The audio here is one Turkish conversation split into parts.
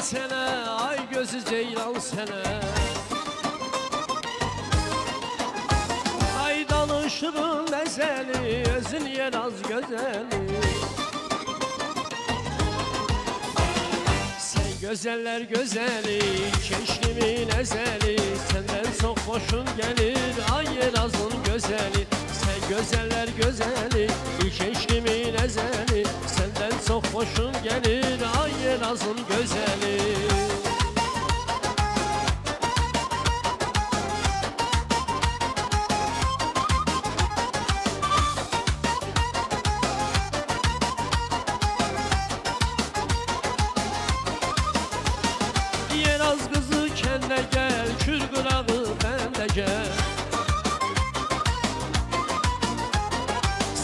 gelsene, ay gözü ceylan sene. Ay danışırım ezeli, özün yer az gözeli. Sen gözeller güzeli, keşkimin ezeli. Senden çok hoşun gelir, ay Elazığ'ın gözeli. Sen gözeller güzeli, keşkimin ezeli. Senden çok hoşun gelir, ay Elazığ'ın gözeli. Elaz kızı kendine gel, Kür kırağı bende gel.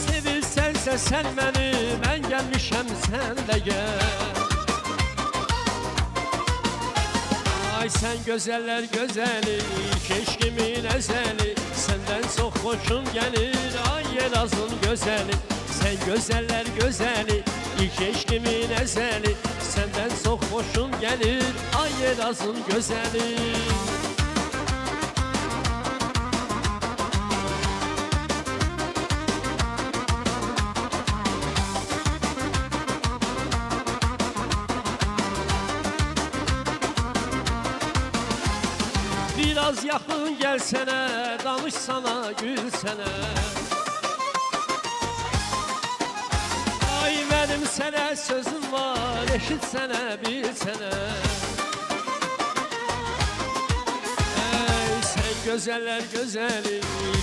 Sevilsense sen beni, ben gelmişem sen de gel. Ay sen gözeller güzeli, keşkimin ezeli. Senden çok hoşum gelir, ay Elazığ'ın gözeli. Sen gözeller güzeli, keşkimin ezeli. Senden çok hoşum gelir, ay Elazığ'ın gözeli. Biraz yakın gelsene, danışsana, gülsene. Ay benim sana sözüm var, eşitsene, bilsene. Ey sen gözeller güzeli,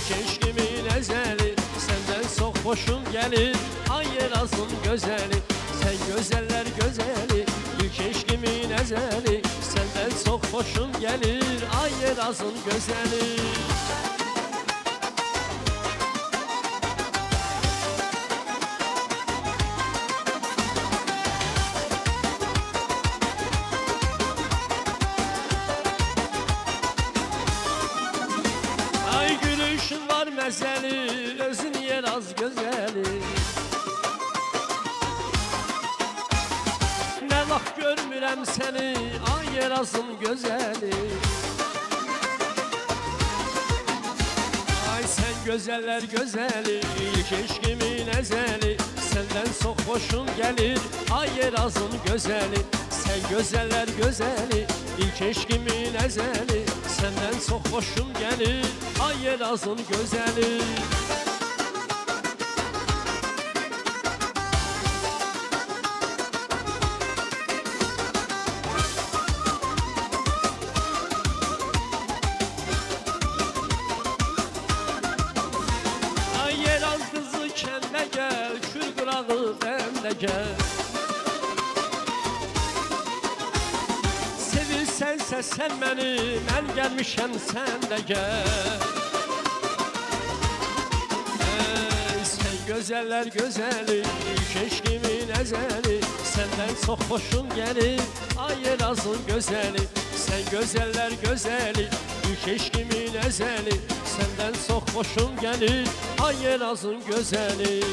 keşkimin ezeli. Senden çok hoşum gelir, ay Elazığ'ın gözeli. Sen gözeller güzeli, keşkimin ezeli. Senden çok hoşum gelir, ay Elazığ'ın gözeli. Ay gülüşün var mezeli, özün yer az gözeli. Ne vaxt görmürəm seni, ay Elazığ'ın gözeli. Ay sen gözeller güzeli, keşkimin ezeli. Senden çok hoşum gelir, ay Elazığ'ın gözeli. Sen gözeller güzeli, keşkimin ezeli. Senden çok hoşum gelir, ay Elazığ'ın gözeli. Ay Elaz kızı kendine gel, Kür kırağı bende gel. Sevilsense sen beni, ben gelmişem sen de gel. Ey sen gözeller güzeli, keşkimin ezeli. Senden çok hoşum gelir, ay Elazığ'ın gözeli. Sen gözeller güzeli, keşkimin ezeli. Senden çok hoşum gelir, ay Elazığ'ın gözeli.